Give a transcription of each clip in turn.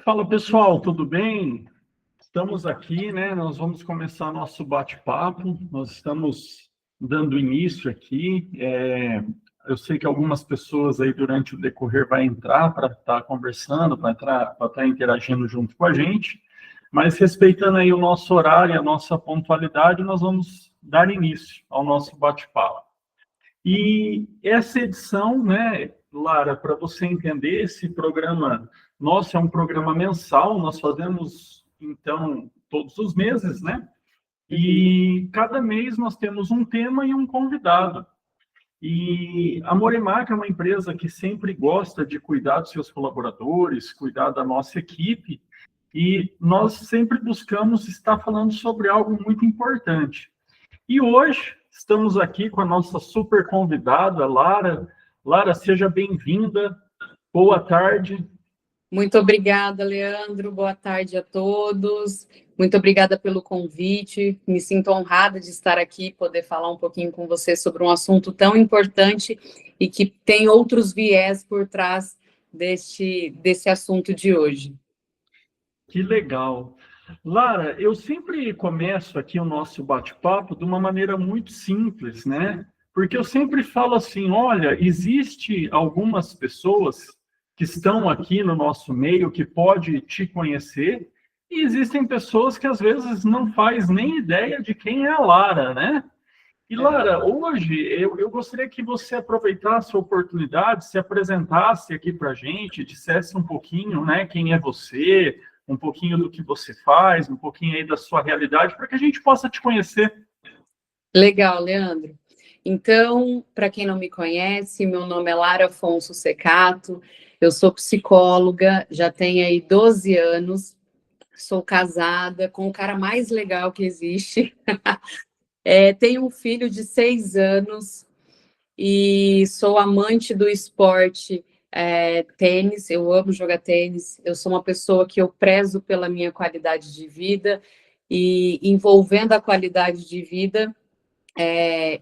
Fala pessoal, tudo bem? Estamos aqui, né? Nós vamos começar nosso bate-papo. Nós estamos dando início aqui. Eu sei que algumas pessoas aí durante o decorrer vai entrar para estar conversando, para estar interagindo junto com a gente, mas respeitando aí o nosso horário, a nossa pontualidade, nós vamos dar início ao nosso bate-papo. E essa edição, né, Lara, para você entender, esse programa nosso é um programa mensal, nós fazemos, então, todos os meses, né? E cada mês nós temos um tema e um convidado. E a Moremac é uma empresa que sempre gosta de cuidar dos seus colaboradores, cuidar da nossa equipe, e nós sempre buscamos estar falando sobre algo muito importante. E hoje estamos aqui com a nossa super convidada, Lara. Lara, seja bem-vinda. Boa tarde. Muito obrigada, Leandro. Boa tarde a todos. Muito obrigada pelo convite. Me sinto honrada de estar aqui, poder falar um pouquinho com você sobre um assunto tão importante e que tem outros viés por trás desse assunto de hoje. Que legal. Lara, eu sempre começo aqui o nosso bate-papo de uma maneira muito simples, né? Porque eu sempre falo assim, olha, existe algumas pessoas que estão aqui no nosso meio que pode te conhecer e existem pessoas que às vezes não faz nem ideia de quem é a Lara, né? E Lara, hoje eu gostaria que você aproveitasse a oportunidade, se apresentasse aqui para a gente, dissesse um pouquinho, né, quem é você, um pouquinho do que você faz, um pouquinho aí da sua realidade, para que a gente possa te conhecer. Legal, Leandro. Então, para quem não me conhece, meu nome é Lara Afonso Secato, eu sou psicóloga, já tenho aí 12 anos, sou casada com o cara mais legal que existe. Tenho um filho de 6 anos e sou amante do esporte tênis. Eu amo jogar tênis. Eu sou uma pessoa que eu prezo pela minha qualidade de vida e envolvendo a qualidade de vida,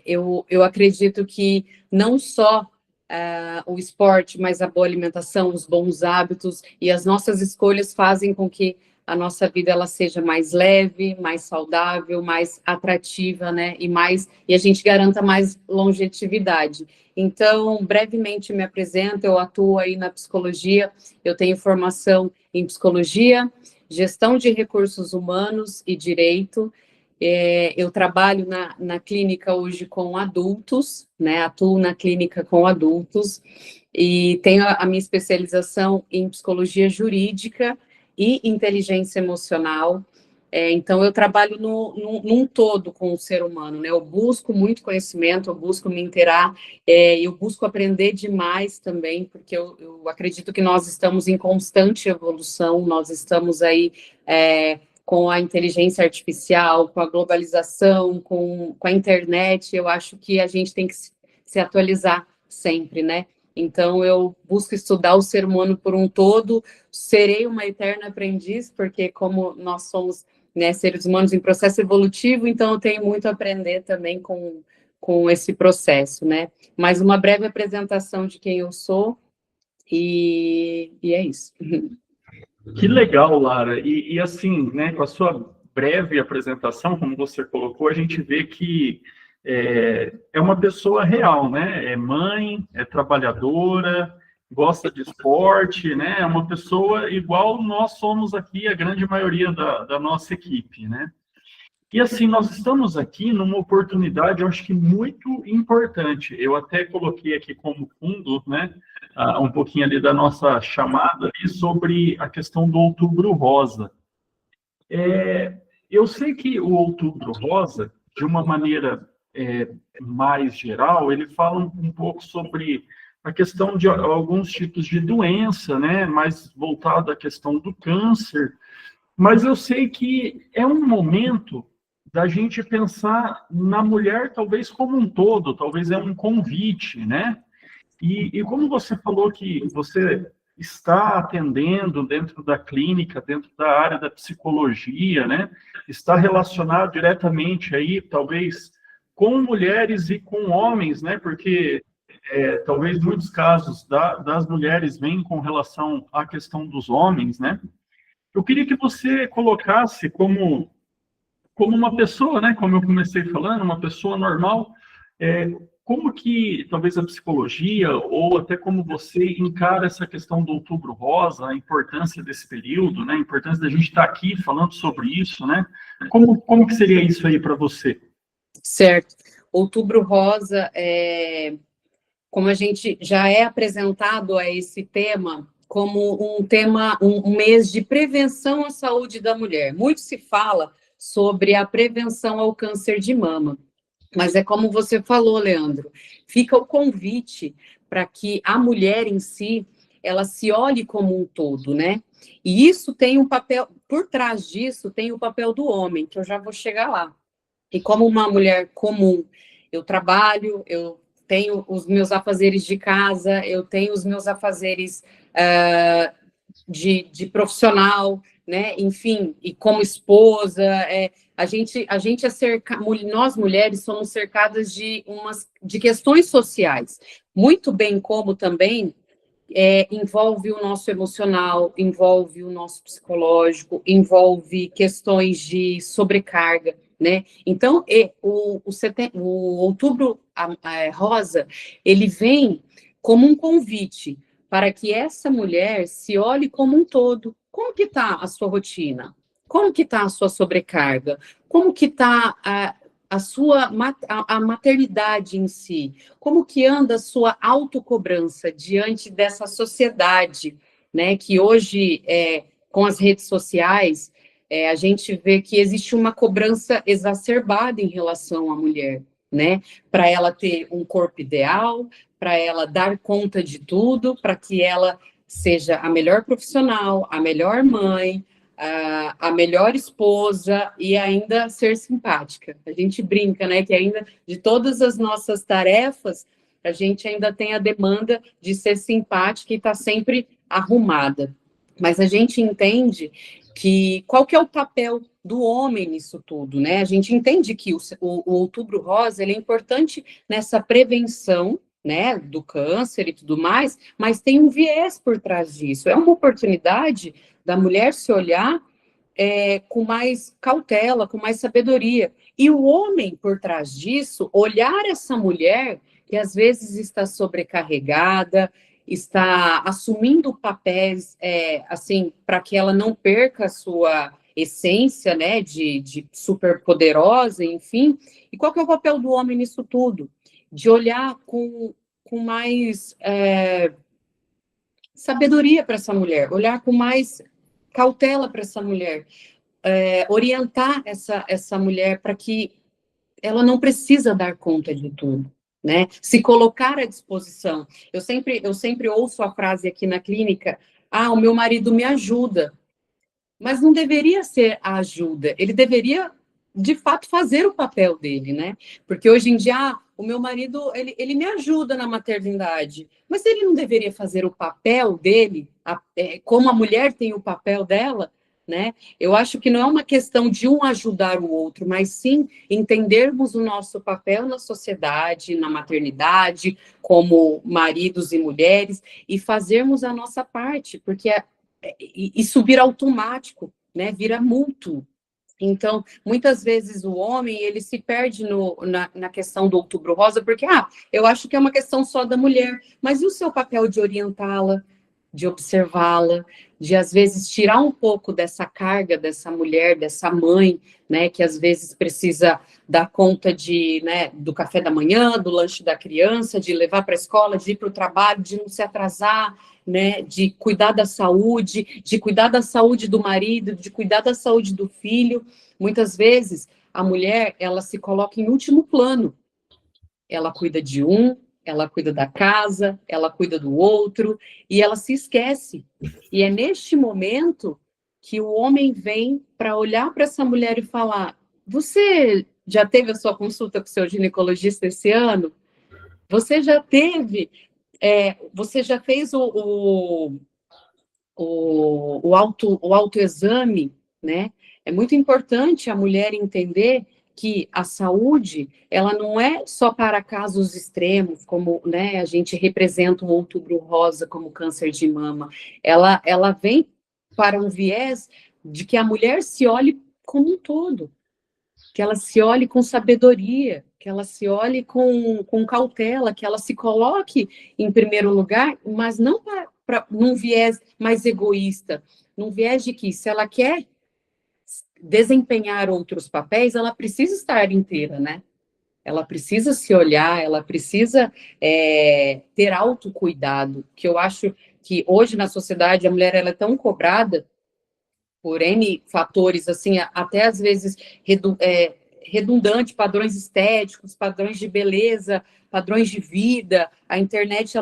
eu acredito que não só o esporte, mas a boa alimentação, os bons hábitos e as nossas escolhas fazem com que a nossa vida ela seja mais leve, mais saudável, mais atrativa, né? E a gente garanta mais longevidade. Então, brevemente me apresento, eu atuo aí na psicologia, eu tenho formação em psicologia, gestão de recursos humanos e direito. Eu trabalho na clínica hoje com adultos, né? Atuo na clínica com adultos e tenho a minha especialização em psicologia jurídica e inteligência emocional. Então, eu trabalho num todo com o ser humano, né? Eu busco muito conhecimento, eu busco me inteirar, eu busco aprender demais também, porque eu acredito que nós estamos em constante evolução, nós estamos aí com a inteligência artificial, com a globalização, com a internet, eu acho que a gente tem que se atualizar sempre, né? Então, eu busco estudar o ser humano por um todo, serei uma eterna aprendiz, porque como nós somos, né, seres humanos em processo evolutivo, então eu tenho muito a aprender também com esse processo, né? Mas uma breve apresentação de quem eu sou, e é isso. Que legal, Lara. E assim, né, com a sua breve apresentação, como você colocou, a gente vê que é uma pessoa real, né? É mãe, é trabalhadora, gosta de esporte, né? É uma pessoa igual nós somos aqui, a grande maioria da nossa equipe, né? E assim, nós estamos aqui numa oportunidade, eu acho que muito importante. Eu até coloquei aqui como fundo, né, um pouquinho ali da nossa chamada ali sobre a questão do Outubro Rosa. Eu sei que o Outubro Rosa, de uma maneira mais geral, ele fala um pouco sobre a questão de alguns tipos de doença, né, mais voltado à questão do câncer, mas eu sei que é um momento da gente pensar na mulher talvez como um todo, talvez é um convite, né? E como você falou que você está atendendo dentro da clínica, dentro da área da psicologia, né? Está relacionado diretamente aí, talvez, com mulheres e com homens, né? Porque talvez muitos casos das mulheres vêm com relação à questão dos homens, né? Eu queria que você colocasse como uma pessoa, né, como eu comecei falando, uma pessoa normal, como que talvez a psicologia ou até como você encara essa questão do Outubro Rosa, a importância desse período, né, a importância da gente estar aqui falando sobre isso, né? Como que seria isso aí para você? Certo. Outubro Rosa, como a gente já é apresentado a esse tema como um mês de prevenção à saúde da mulher. Muito se fala sobre a prevenção ao câncer de mama, mas é como você falou, Leandro, fica o convite para que a mulher em si, ela se olhe como um todo, né? E isso tem um papel, por trás disso, tem o papel do homem, que eu já vou chegar lá. E como uma mulher comum, eu trabalho, eu tenho os meus afazeres de casa, eu tenho os meus afazeres de profissional, né? Enfim, e como esposa, nós mulheres somos cercadas de questões sociais, muito bem como também envolve o nosso emocional, envolve o nosso psicológico, envolve questões de sobrecarga, né? Então, o Outubro Rosa, ele vem como um convite para que essa mulher se olhe como um todo. Como que está a sua rotina? Como que está a sua sobrecarga? Como que está a maternidade em si? Como que anda a sua autocobrança diante dessa sociedade, né? Que hoje, com as redes sociais, a gente vê que existe uma cobrança exacerbada em relação à mulher, né? Para ela ter um corpo ideal, para ela dar conta de tudo, para que ela seja a melhor profissional, a melhor mãe, a melhor esposa e ainda ser simpática. A gente brinca, né, que ainda de todas as nossas tarefas, a gente ainda tem a demanda de ser simpática e estar sempre arrumada. Mas a gente entende que qual que é o papel do homem nisso tudo, né? A gente entende que o Outubro Rosa ele é importante nessa prevenção, né, do câncer e tudo mais, mas tem um viés por trás disso. É uma oportunidade da mulher se olhar com mais cautela, com mais sabedoria. E o homem, por trás disso, olhar essa mulher que às vezes está sobrecarregada, está assumindo papéis, assim, para que ela não perca a sua essência, né, de super poderosa, enfim. E qual que é o papel do homem nisso tudo? De olhar com mais sabedoria para essa mulher, olhar com mais cautela para essa mulher, orientar essa mulher para que ela não precisa dar conta de tudo, né? Se colocar à disposição. Eu sempre ouço a frase aqui na clínica: ah, o meu marido me ajuda. Mas não deveria ser a ajuda, ele deveria, de fato, fazer o papel dele, né? Porque hoje em dia, o meu marido, ele me ajuda na maternidade, mas ele não deveria fazer o papel dele, como a mulher tem o papel dela, né? Eu acho que não é uma questão de um ajudar o outro, mas sim entendermos o nosso papel na sociedade, na maternidade, como maridos e mulheres, e fazermos a nossa parte, porque isso vira automático, né? Vira mútuo. Então, muitas vezes o homem, ele se perde na questão do Outubro Rosa, porque, eu acho que é uma questão só da mulher, mas e o seu papel de orientá-la, de observá-la, de, às vezes, tirar um pouco dessa carga dessa mulher, dessa mãe, né, que às vezes precisa dar conta né, do café da manhã, do lanche da criança, de levar para a escola, de ir para o trabalho, de não se atrasar, né, de cuidar da saúde do marido, de cuidar da saúde do filho. Muitas vezes, a mulher, ela se coloca em último plano. Ela cuida de um, ela cuida da casa, ela cuida do outro, e ela se esquece. E é neste momento que o homem vem para olhar para essa mulher e falar: você já teve a sua consulta com o seu ginecologista esse ano? Você já teve... você já fez o autoexame, né? É muito importante a mulher entender que a saúde, ela não é só para casos extremos, como, né, a gente representa o Outubro Rosa como câncer de mama. Ela vem para um viés de que a mulher se olhe como um todo, que ela se olhe com sabedoria, que ela se olhe com cautela, que ela se coloque em primeiro lugar, mas não num viés mais egoísta, num viés de que, se ela quer desempenhar outros papéis, ela precisa estar inteira, né? Ela precisa se olhar, ela precisa ter autocuidado, que eu acho que hoje na sociedade a mulher ela é tão cobrada por N fatores, assim, até às vezes redundante, padrões estéticos, padrões de beleza, padrões de vida. A internet,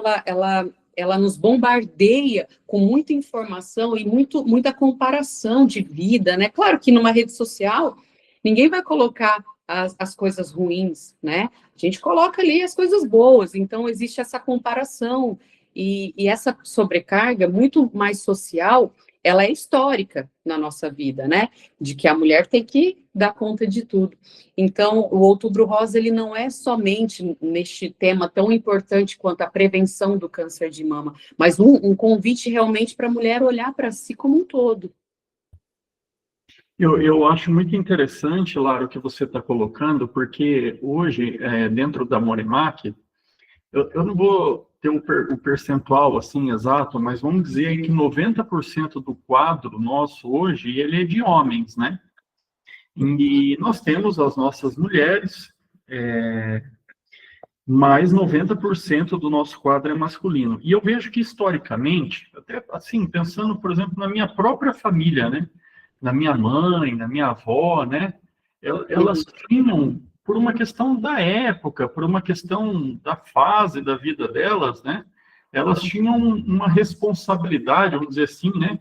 ela nos bombardeia com muita informação e muita comparação de vida, né? Claro que numa rede social, ninguém vai colocar as coisas ruins, né? A gente coloca ali as coisas boas, então existe essa comparação e essa sobrecarga muito mais social, ela é histórica na nossa vida, né? De que a mulher tem que dar conta de tudo. Então, o Outubro Rosa, ele não é somente neste tema tão importante quanto a prevenção do câncer de mama, mas um convite realmente para a mulher olhar para si como um todo. Eu acho muito interessante, Lara, o que você está colocando, porque hoje, dentro da Moremac, eu não vou ter o percentual assim exato, mas vamos dizer aí que 90% do quadro nosso hoje, ele é de homens, né? E nós temos as nossas mulheres, mas 90% do nosso quadro é masculino. E eu vejo que, historicamente, até assim, pensando, por exemplo, na minha própria família, né? Na minha mãe, na minha avó, né? Elas tinham, por uma questão da época, por uma questão da fase da vida delas, né? Elas tinham uma responsabilidade, vamos dizer assim, né?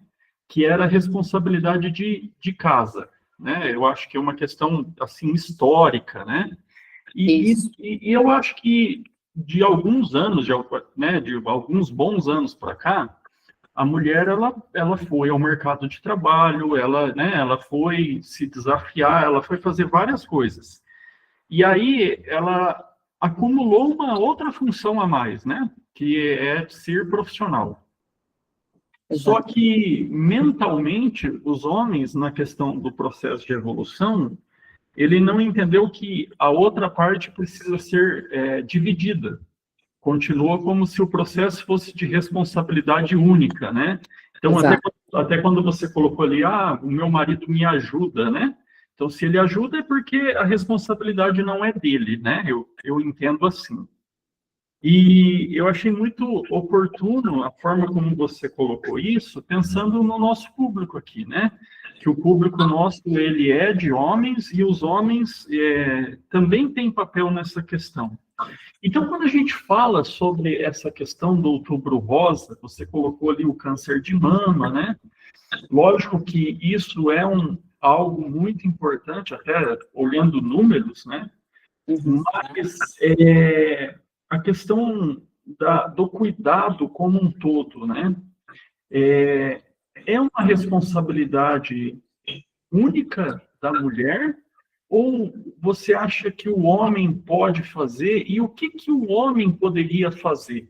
Que era a responsabilidade de casa, né? Eu acho que é uma questão, assim, histórica, né? E eu acho que de alguns anos, né, de alguns bons anos para cá, a mulher ela foi ao mercado de trabalho, ela foi se desafiar, ela foi fazer várias coisas. E aí ela acumulou uma outra função a mais, né, que é ser profissional. Só que mentalmente os homens na questão do processo de evolução ele não entendeu que a outra parte precisa ser dividida. Continua como se o processo fosse de responsabilidade única, né? Então, até quando você colocou ali, o meu marido me ajuda, né? Então, se ele ajuda é porque a responsabilidade não é dele, né? Eu entendo assim. E eu achei muito oportuno a forma como você colocou isso, pensando no nosso público aqui, né? Que o público nosso, ele é de homens e os homens também têm papel nessa questão. Então, quando a gente fala sobre essa questão do Outubro Rosa, você colocou ali o câncer de mama, né? Lógico que isso é algo muito importante, até olhando números, né? Mas a questão do cuidado como um todo, né? É uma responsabilidade única da mulher ou você acha que o homem pode fazer e o que o homem poderia fazer?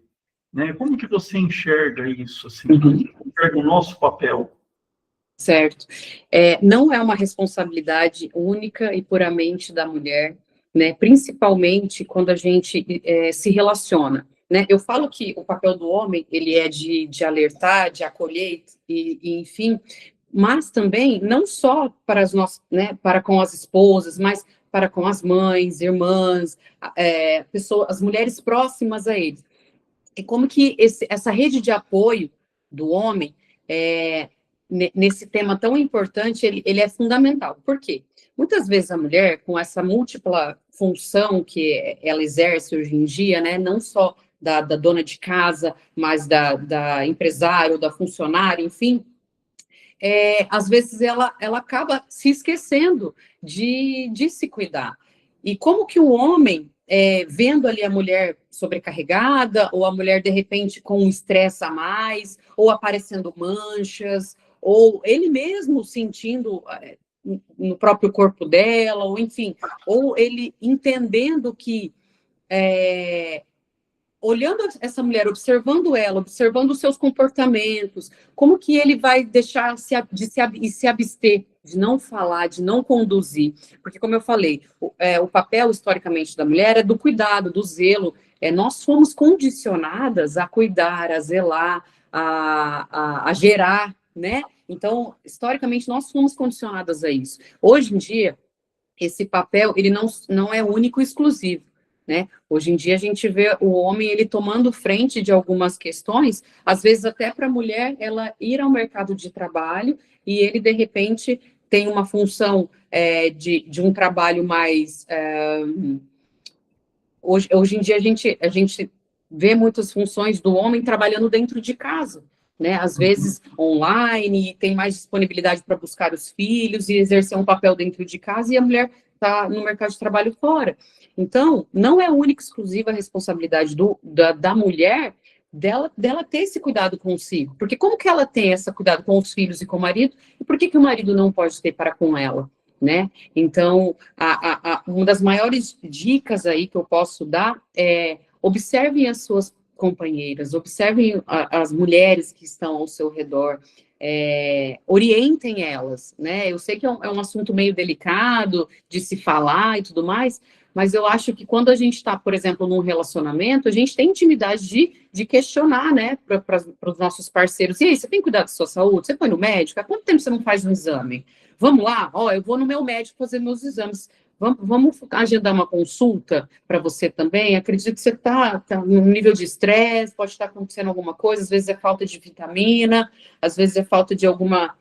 Né? Como que você enxerga isso? Assim, enxerga o nosso papel? Certo. Não é uma responsabilidade única e puramente da mulher, né? Principalmente quando a gente se relaciona. Né? Eu falo que o papel do homem ele é de alertar, de acolher, enfim, mas também não só para as nossas, né, para com as esposas, mas para com as mães, irmãs, pessoas, as mulheres próximas a eles. E como que essa rede de apoio do homem, nesse tema tão importante, ele é fundamental. Por quê? Muitas vezes a mulher, com essa múltipla função que ela exerce hoje em dia, né, não só da dona de casa, mas da empresária ou da funcionária, enfim, às vezes ela acaba se esquecendo de se cuidar. E como que o homem, vendo ali a mulher sobrecarregada, ou a mulher, de repente, com um estresse a mais, ou aparecendo manchas, ou ele mesmo sentindo no próprio corpo dela, ou enfim, ou ele entendendo que olhando essa mulher, observando ela, observando os seus comportamentos, como que ele vai deixar de se abster, de não falar, de não conduzir. Porque, como eu falei, o papel, historicamente, da mulher é do cuidado, do zelo. Nós fomos condicionadas a cuidar, a zelar, a gerar, né? Então, historicamente, nós fomos condicionadas a isso. Hoje em dia, esse papel, ele não é único e exclusivo, né? Hoje em dia, a gente vê o homem, ele tomando frente de algumas questões, às vezes até para a mulher, ela ir ao mercado de trabalho e ele, de repente, tem uma função de um trabalho mais... Hoje em dia, a gente vê muitas funções do homem trabalhando dentro de casa, né? Às vezes online, tem mais disponibilidade para buscar os filhos e exercer um papel dentro de casa, e a mulher está no mercado de trabalho fora. Então, não é única e exclusiva a responsabilidade da mulher dela ter esse cuidado consigo. Porque como que ela tem esse cuidado com os filhos e com o marido, e por que o marido não pode ter para com ela, né? Então, uma das maiores dicas aí que eu posso dar é observem as suas companheiras, observem as mulheres que estão ao seu redor, orientem elas, né? Eu sei que é um assunto meio delicado de se falar e tudo mais, mas eu acho que quando a gente está, por exemplo, num relacionamento, a gente tem intimidade de questionar, né, para os nossos parceiros. E aí, você tem cuidado da sua saúde? Você foi no médico? Há quanto tempo você não faz um exame? Vamos lá? Eu vou no meu médico fazer meus exames. Vamos agendar uma consulta para você também? Acredito que você está num nível de estresse, pode estar acontecendo alguma coisa, às vezes é falta de vitamina, às vezes é falta de alguma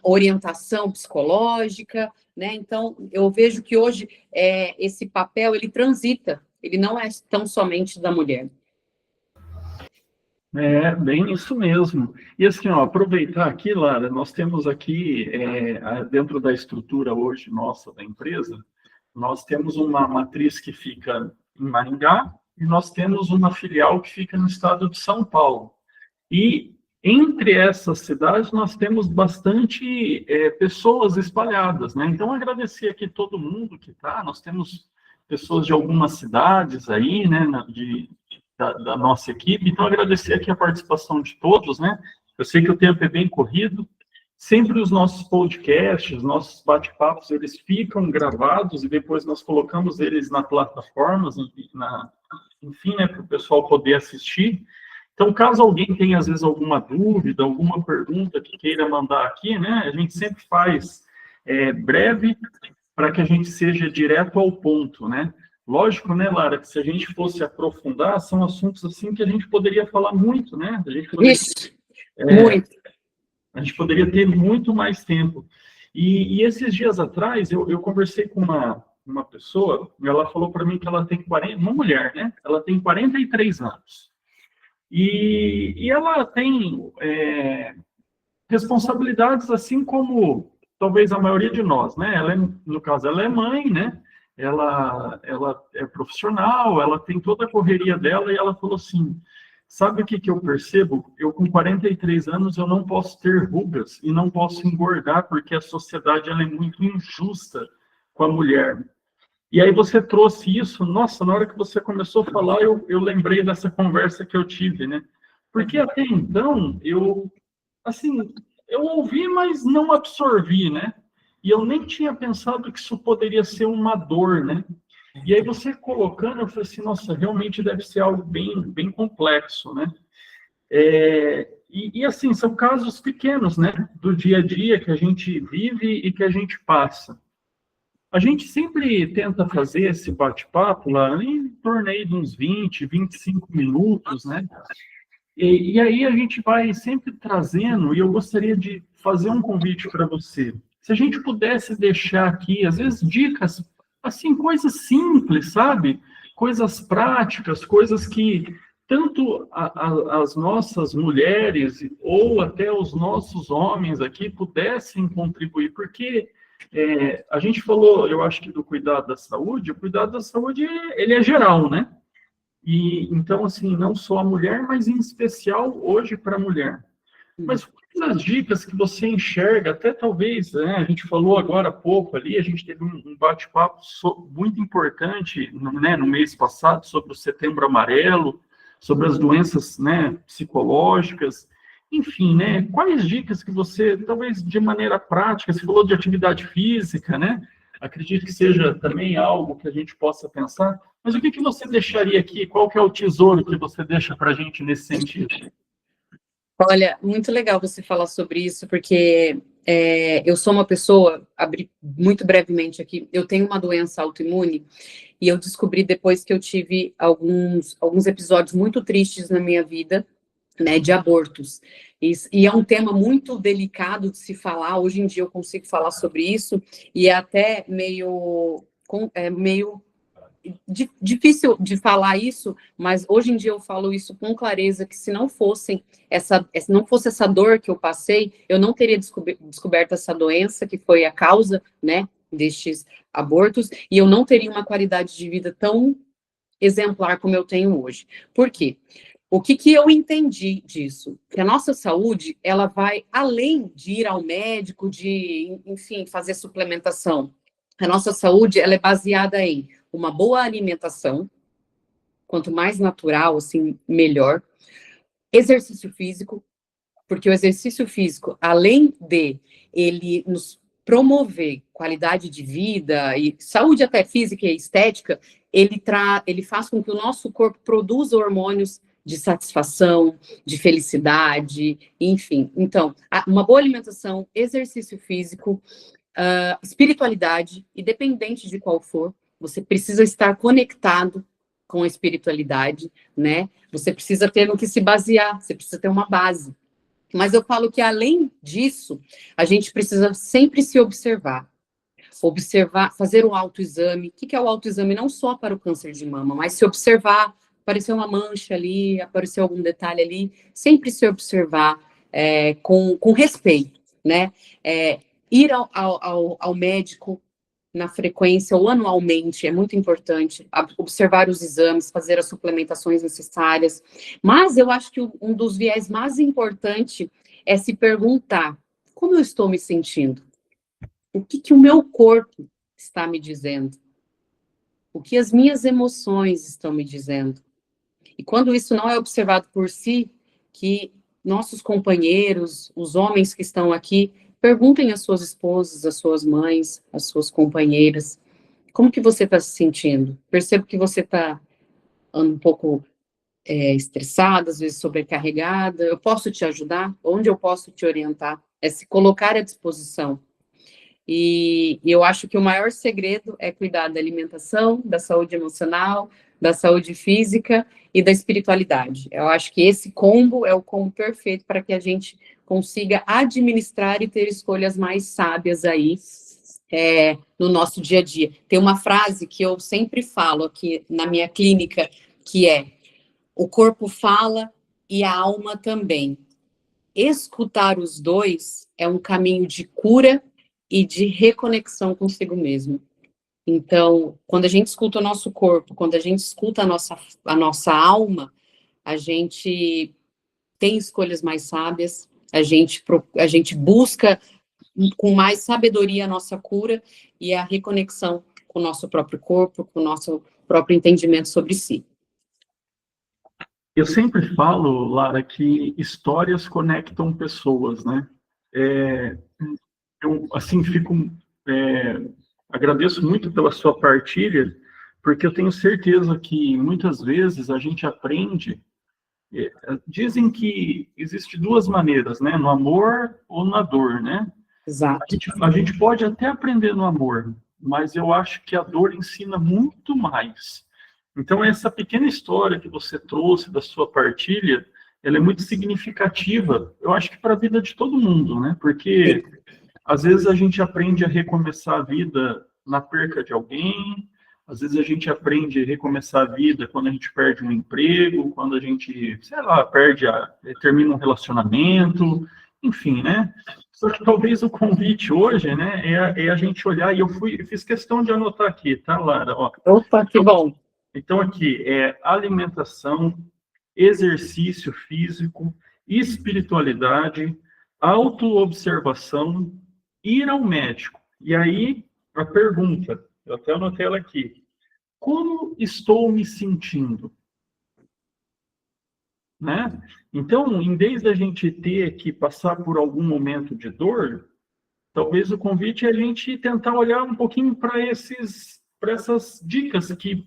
orientação psicológica, né? Então, eu vejo que hoje esse papel, ele transita, ele não é tão somente da mulher. Bem isso mesmo. E assim, aproveitar aqui, Lara, nós temos aqui, dentro da estrutura hoje nossa da empresa, nós temos uma matriz que fica em Maringá e nós temos uma filial que fica no estado de São Paulo. E entre essas cidades nós temos bastante pessoas espalhadas, né? Então, agradecer aqui todo mundo que está, nós temos pessoas de algumas cidades aí, né, da nossa equipe. Então, agradecer aqui a participação de todos, né? Eu sei que o tempo é bem corrido. Sempre os nossos podcasts, nossos bate-papos, eles ficam gravados e depois nós colocamos eles na plataformas, enfim, né, para o pessoal poder assistir. Então, caso alguém tenha, às vezes, alguma dúvida, alguma pergunta que queira mandar aqui, né, a gente sempre faz breve para que a gente seja direto ao ponto, né? Lógico, né, Lara, que se a gente fosse aprofundar, são assuntos assim que a gente poderia falar muito, né? Muito. A gente poderia ter muito mais tempo. E esses dias atrás, eu conversei com uma pessoa, e ela falou para mim que ela tem uma mulher, né? Ela tem 43 anos. E ela tem responsabilidades assim como talvez a maioria de nós, né? No caso, ela é mãe, né? Ela é profissional, ela tem toda a correria dela, e ela falou assim, sabe o que eu percebo? Eu, com 43 anos, eu não posso ter rugas e não posso engordar, porque a sociedade ela é muito injusta com a mulher. E aí você trouxe isso, nossa, na hora que você começou a falar, eu lembrei dessa conversa que eu tive, né? Porque até então, eu ouvi, mas não absorvi, né? E eu nem tinha pensado que isso poderia ser uma dor, né? E aí você colocando, eu falei assim, nossa, realmente deve ser algo bem, bem complexo, né? E assim, são casos pequenos, né? Do dia a dia que a gente vive e que a gente passa. A gente sempre tenta fazer esse bate-papo lá em torno aí de uns 20, 25 minutos, né? E aí a gente vai sempre trazendo, e eu gostaria de fazer um convite para você. Se a gente pudesse deixar aqui, às vezes, dicas, assim, coisas simples, sabe? Coisas práticas, coisas que tanto as nossas mulheres ou até os nossos homens aqui pudessem contribuir, porque a gente falou, eu acho que do cuidado da saúde, o cuidado da saúde, ele é geral, né? E então, assim, não só a mulher, mas em especial hoje para a mulher. Mas quais as dicas que você enxerga, até talvez, né, a gente falou agora há pouco ali, a gente teve um bate-papo muito importante, né, no mês passado, sobre o Setembro Amarelo, sobre as doenças, né, psicológicas, enfim, né, quais dicas que você, talvez de maneira prática, você falou de atividade física, né, acredito que seja também algo que a gente possa pensar, mas o que que você deixaria aqui, qual que é o tesouro que você deixa para a gente nesse sentido? Olha, muito legal você falar sobre isso, porque eu sou uma pessoa, abri muito brevemente aqui, eu tenho uma doença autoimune e eu descobri depois que eu tive alguns episódios muito tristes na minha vida, né, de abortos. E é um tema muito delicado de se falar. Hoje em dia eu consigo falar sobre isso e é até meio difícil de falar isso, mas hoje em dia eu falo isso com clareza, que se não fosse essa dor que eu passei, eu não teria descoberto essa doença, que foi a causa, né, destes abortos, e eu não teria uma qualidade de vida tão exemplar como eu tenho hoje. Por quê? O que eu entendi disso? Que a nossa saúde, ela vai além de ir ao médico, de, enfim, fazer suplementação. A nossa saúde, ela é baseada em uma boa alimentação, quanto mais natural, assim, melhor. Exercício físico, porque o exercício físico, além de ele nos promover qualidade de vida e saúde até física e estética, ele faz com que o nosso corpo produza hormônios de satisfação, de felicidade, enfim. Então, uma boa alimentação, exercício físico, espiritualidade, independente de qual for, você precisa estar conectado com a espiritualidade, né? Você precisa ter no que se basear, você precisa ter uma base. Mas eu falo que, além disso, a gente precisa sempre se observar. Observar, fazer um autoexame. O que é o autoexame? Não só para o câncer de mama, mas se observar, apareceu uma mancha ali, apareceu algum detalhe ali, sempre se observar com respeito, né? Ir ao médico na frequência ou anualmente é muito importante, observar os exames, fazer as suplementações necessárias. Mas eu acho que um dos viés mais importantes é se perguntar: como eu estou me sentindo? O que o meu corpo está me dizendo? O que as minhas emoções estão me dizendo? E quando isso não é observado por si, que nossos companheiros, os homens que estão aqui, perguntem às suas esposas, às suas mães, às suas companheiras, como que você está se sentindo? Percebo que você está um pouco estressada, às vezes sobrecarregada. Eu posso te ajudar? Onde eu posso te orientar? É se colocar à disposição. E eu acho que o maior segredo é cuidar da alimentação, da saúde emocional, da saúde física e da espiritualidade. Eu acho que esse combo é o combo perfeito para que a gente consiga administrar e ter escolhas mais sábias aí no nosso dia a dia. Tem uma frase que eu sempre falo aqui na minha clínica, que é: o corpo fala e a alma também. Escutar os dois é um caminho de cura e de reconexão consigo mesmo. Então, quando a gente escuta o nosso corpo, quando a gente escuta a nossa alma, a gente tem escolhas mais sábias, a gente busca com mais sabedoria a nossa cura e a reconexão com o nosso próprio corpo, com o nosso próprio entendimento sobre si. Eu sempre falo, Lara, que histórias conectam pessoas, né? Eu, assim, agradeço muito pela sua partilha, porque eu tenho certeza que muitas vezes a gente aprende. Dizem que existe duas maneiras, né? No amor ou na dor, né? Exato. A gente pode até aprender no amor, mas eu acho que a dor ensina muito mais. Então, essa pequena história que você trouxe da sua partilha, ela é muito significativa, eu acho que para a vida de todo mundo, né? Porque às vezes a gente aprende a recomeçar a vida na perca de alguém, às vezes a gente aprende a recomeçar a vida quando a gente perde um emprego, quando a gente, sei lá, termina um relacionamento, enfim, né? Só que talvez o convite hoje, né, é a gente olhar, e eu fiz questão de anotar aqui, tá, Lara? Ó, opa, que bom! Então, aqui, alimentação, exercício físico, espiritualidade, autoobservação, ir ao médico. E aí, a pergunta, eu até anotei ela aqui. Como estou me sentindo? Né? Então, em vez da gente ter que passar por algum momento de dor, talvez o convite é a gente tentar olhar um pouquinho para essas dicas que,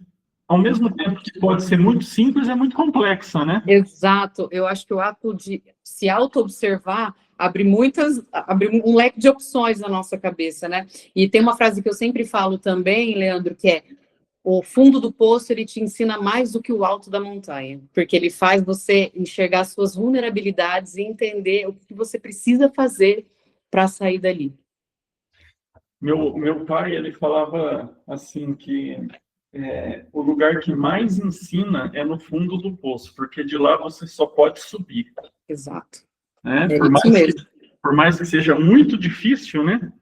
ao mesmo tempo que pode ser muito simples, é muito complexa, né? Exato. Eu acho que o ato de se auto-observar abre um leque de opções na nossa cabeça, né? E tem uma frase que eu sempre falo também, Leandro, que é: o fundo do poço, ele te ensina mais do que o alto da montanha, porque ele faz você enxergar suas vulnerabilidades e entender o que você precisa fazer para sair dali. Meu pai, ele falava assim que o lugar que mais ensina é no fundo do poço, porque de lá você só pode subir. Exato. Né? É isso mesmo. Por mais que seja muito difícil, né?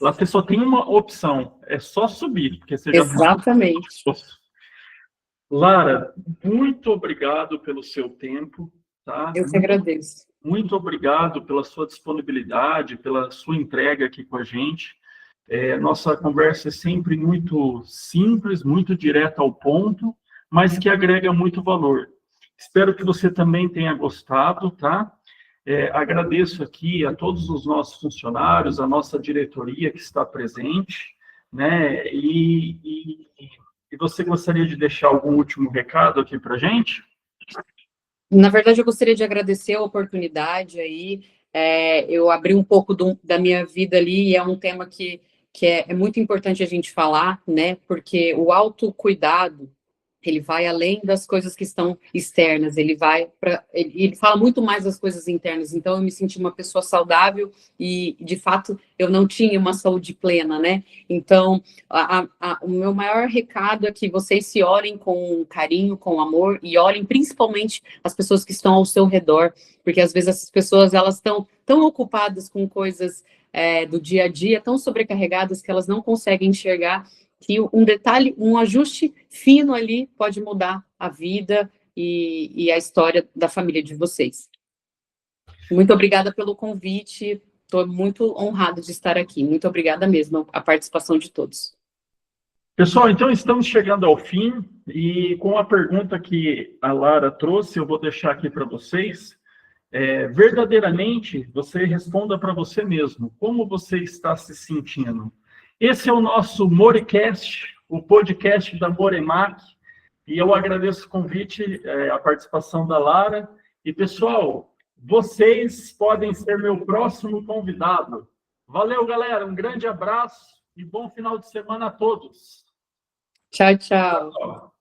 Lá você só tem uma opção, é só subir, porque você já Exatamente. Lara, muito obrigado pelo seu tempo, tá? Eu que agradeço. Muito obrigado pela sua disponibilidade, pela sua entrega aqui com a gente. Nossa conversa é sempre muito simples, muito direta ao ponto, mas que agrega muito valor. Espero que você também tenha gostado, tá? Agradeço aqui a todos os nossos funcionários, a nossa diretoria que está presente, né? E você gostaria de deixar algum último recado aqui para a gente? Na verdade, eu gostaria de agradecer a oportunidade aí. Eu abri um pouco da minha vida ali, e é um tema que é muito importante a gente falar, né? Porque o autocuidado, ele vai além das coisas que estão externas, ele fala muito mais das coisas internas. Então, eu me senti uma pessoa saudável e, de fato, eu não tinha uma saúde plena, né? Então, o meu maior recado é que vocês se olhem com carinho, com amor, e olhem principalmente as pessoas que estão ao seu redor, porque às vezes essas pessoas, elas estão tão ocupadas com coisas do dia a dia, tão sobrecarregadas, que elas não conseguem enxergar que um detalhe, um ajuste fino ali pode mudar a vida e a história da família de vocês. Muito obrigada pelo convite, estou muito honrada de estar aqui. Muito obrigada mesmo, a participação de todos. Pessoal, então estamos chegando ao fim, e com a pergunta que a Lara trouxe, eu vou deixar aqui para vocês. Verdadeiramente, você responda para você mesmo, como você está se sentindo? Esse é o nosso Morecast, o podcast da Moremac, e eu agradeço o convite, a participação da Lara. E, pessoal, vocês podem ser meu próximo convidado. Valeu, galera, um grande abraço e bom final de semana a todos. Tchau, tchau. Tchau.